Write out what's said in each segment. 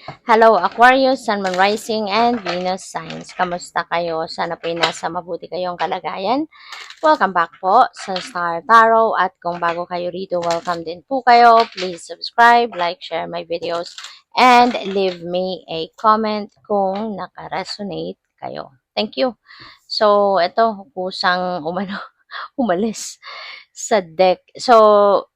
Hello Aquarius, Sun, Moon, Rising, and Venus signs. Kamusta kayo? Sana po nasa mabuti kayong kalagayan. Welcome back po sa Star Tarot. At kung bago kayo rito, welcome din po kayo. Please subscribe, like, share my videos, and leave me a comment kung naka-resonate kayo. Thank you. So, ito, kusang umalis sa deck. So,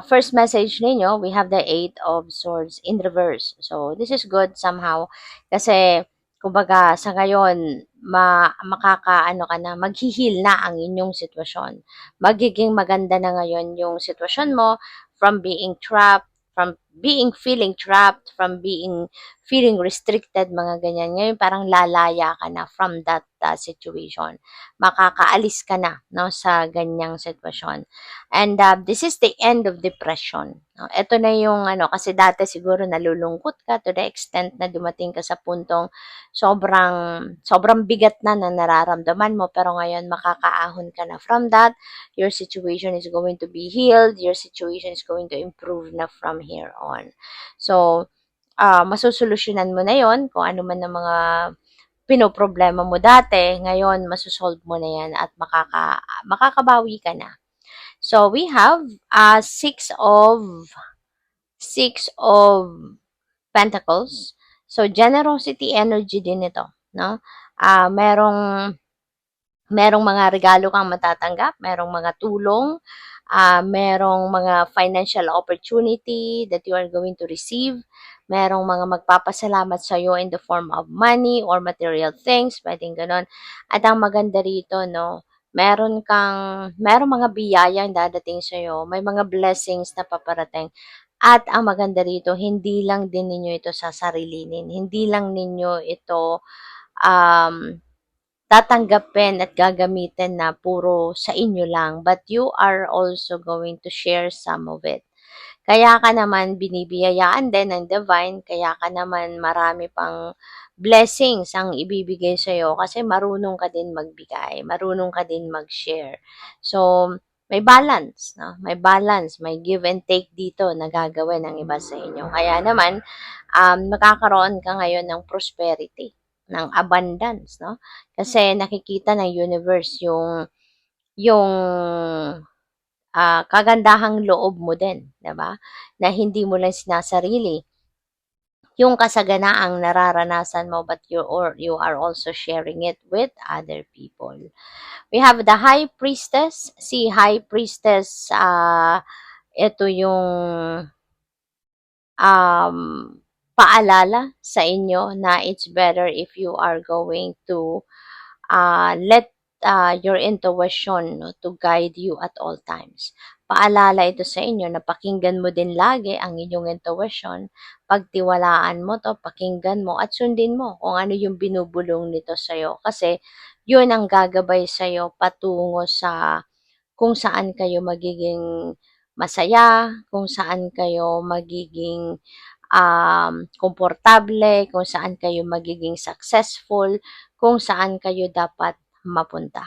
first message ninyo, we have the Eight of Swords in reverse. So, this is good somehow. Kasi, kumbaga, sa ngayon, makakaano ka na, maghihil na ang inyong sitwasyon. Magiging maganda na ngayon yung sitwasyon mo from being trapped, from being feeling trapped, from being feeling restricted, mga ganyan. Ngayon, parang lalaya ka na from that situation. Makakaalis ka na, no, sa ganyang sitwasyon. And this is the end of depression. No? Ito na yung kasi dati siguro nalulungkot ka to the extent na dumating ka sa puntong sobrang bigat na nararamdaman mo, pero ngayon makakaahon ka na from that. Your situation is going to be healed. Your situation is going to improve na from here on. So, masusolusyonan mo na yon kung ano man ang mga pinoproblema mo dati, ngayon masosolve mo na yan at makakabawi ka na. So we have six of Pentacles. So generosity energy din ito, no? Merong mga regalo kang matatanggap, merong mga tulong, merong mga financial opportunity that you are going to receive, merong mga magpapasalamat sa iyo in the form of money or material things, pwedeng ganon. At ang maganda rito, no, merong mga biyayang dadating sa iyo, may mga blessings na paparating. At ang maganda rito, hindi lang din ninyo ito sasarilinin, hindi lang ninyo ito tatanggapin at gagamitin na puro sa inyo lang, but you are also going to share some of it. Kaya ka naman binibiyayaan din ng divine, kaya ka naman marami pang blessings ang ibibigay sa iyo kasi marunong ka din magbigay, marunong ka din mag-share. So, may balance, no? May balance, may give and take dito na gagawin ng iba sa inyo. Kaya naman, magkakaroon ka ngayon ng prosperity, ng abundance, no? Kasi nakikita ng universe yung kagandahang loob mo din, 'di ba? Na hindi mo lang sinasarili yung kasaganaang nararanasan mo, but you are also sharing it with other people. We have the High Priestess. Si High Priestess, ito yung paalala sa inyo na it's better if you are going to let your intuition, no, to guide you at all times. Paalala ito sa inyo na pakinggan mo din lagi ang inyong intuition. Pagtiwalaan mo to, pakinggan mo at sundin mo kung ano yung binubulong nito sa iyo. Kasi yun ang gagabay sa iyo patungo sa kung saan kayo magiging masaya, kung saan kayo magiging komportable, kung saan kayo magiging successful, kung saan kayo dapat mapunta.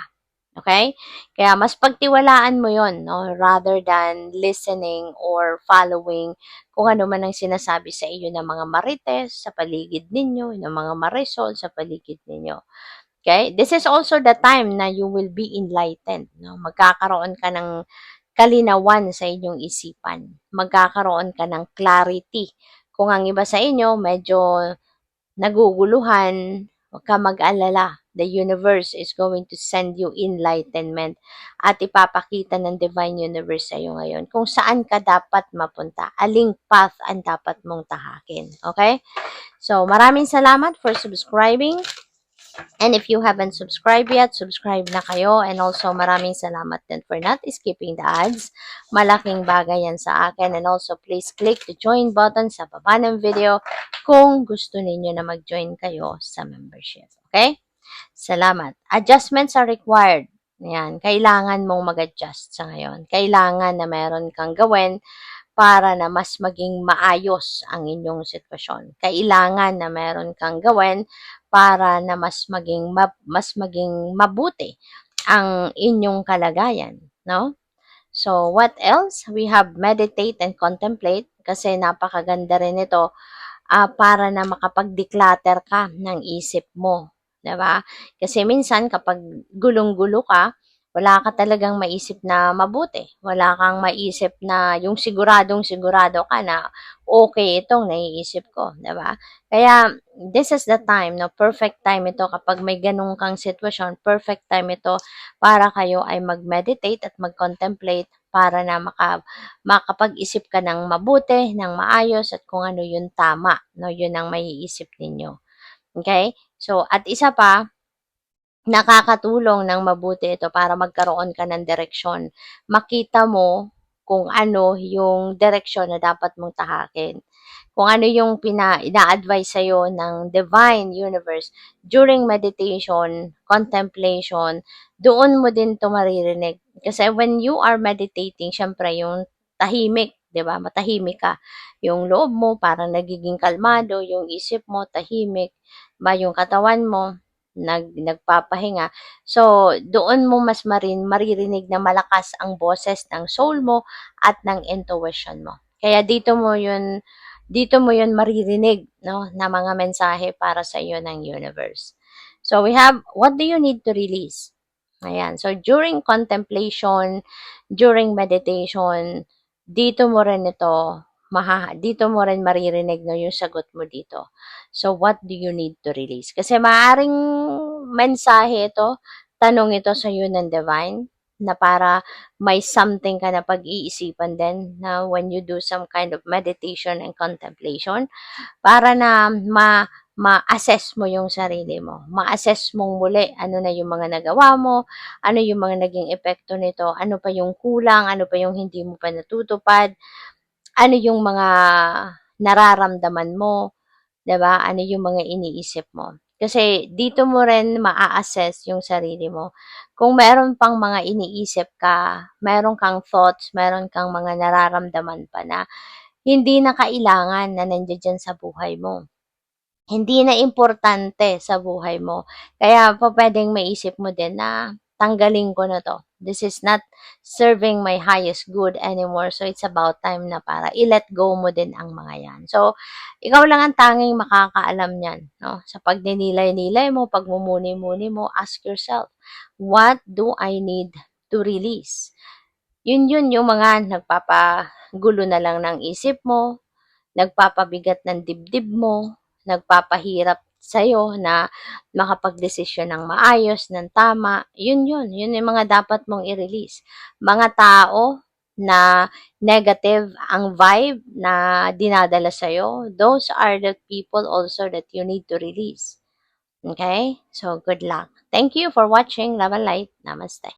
Okay? Kaya mas pagtiwalaan mo yon, no? Rather than listening or following kung ano man ang sinasabi sa iyo ng mga marites sa paligid ninyo, ng mga marisol sa paligid ninyo. Okay? This is also the time na you will be enlightened. No? Magkakaroon ka ng kalinawan sa inyong isipan. Magkakaroon ka ng clarity. Kung ang iba sa inyo medyo naguguluhan, huwag ka mag-alala. The universe is going to send you enlightenment at ipapakita ng divine universe sa iyo ngayon kung saan ka dapat mapunta, aling path ang dapat mong tahakin. Okay? So, maraming salamat for subscribing. And if you haven't subscribed yet, subscribe na kayo. And also, maraming salamat din for not skipping the ads. Malaking bagay yan sa akin. And also, please click the join button sa baba ng video kung gusto ninyo na mag-join kayo sa membership. Okay? Salamat. Adjustments are required. Yan. Kailangan mong mag-adjust sa ngayon. Kailangan na meron kang gawin para na mas maging maayos ang inyong sitwasyon. Kailangan na meron kang gawin para na mas maging mabuti ang inyong kalagayan, no? So, what else? We have meditate and contemplate kasi napakaganda rin ito para na makapag-declutter ka ng isip mo, 'di ba? Kasi minsan kapag gulong-gulo ka, wala ka talagang maisip na mabuti. Wala kang maisip na yung siguradong-sigurado ka na okay itong naiisip ko, 'di ba? Kaya this is the time, no, perfect time ito kapag may ganun kang sitwasyon, perfect time ito para kayo ay mag-meditate at mag-contemplate para na makapag-isip ka ng mabuti, ng maayos at kung ano yung tama, no, yun ang maiisip ninyo. Okay? So, at isa pa, nakakatulong ng mabuti ito para magkaroon ka ng direksyon. Makita mo kung ano yung direksyon na dapat mong tahakin. Kung ano yung ina-advise sa'yo ng divine universe during meditation, contemplation, doon mo din to maririnig. Kasi when you are meditating, syempre yung tahimik, 'di ba? Matahimik ka. Yung loob mo parang nagiging kalmado, yung isip mo tahimik, ba yung katawan mo nagpapahinga. So, doon mo mas maririnig na malakas ang boses ng soul mo at ng intuition mo. Kaya dito mo yun maririnig, no, na mga mensahe para sa iyo ng universe. So, we have, what do you need to release? Ayan. So, during contemplation, during meditation, dito mo rin maririnig no, yung sagot mo dito. So, what do you need to release? Kasi maaring mensahe ito, tanong ito sa iyo ng divine, na para may something ka na pag-iisipan din na when you do some kind of meditation and contemplation, para na ma-assess mo yung sarili mo. Ma-assess mong muli ano na yung mga nagawa mo, ano yung mga naging epekto nito, ano pa yung kulang, ano pa yung hindi mo pa natutupad, ano yung mga nararamdaman mo, 'di ba? Ano yung mga iniisip mo. Kasi dito mo rin maa-assess yung sarili mo. Kung meron pang mga iniisip ka, meron kang thoughts, meron kang mga nararamdaman pa na hindi na kailangan na nandiyan sa buhay mo. Hindi na importante sa buhay mo. Kaya puwedeng maisip mo din na, "Tanggalin ko na 'to. This is not serving my highest good anymore. So, it's about time na para i-let go mo din ang mga 'yan." So, ikaw lang ang tanging makakaalam niyan, 'no? Sa pagninilay-nilay mo, pagmumuni-muni mo, ask yourself, "What do I need to release?" Yun yung mga nagpapagulo na lang ng isip mo, nagpapabigat ng dibdib mo, nagpapahirap sa'yo na makapagdesisyon ng maayos, ng tama, yun yung mga dapat mong i-release. Mga tao na negative ang vibe na dinadala sa'yo, those are the people also that you need to release. Okay? So, good luck. Thank you for watching. Love and light. Namaste.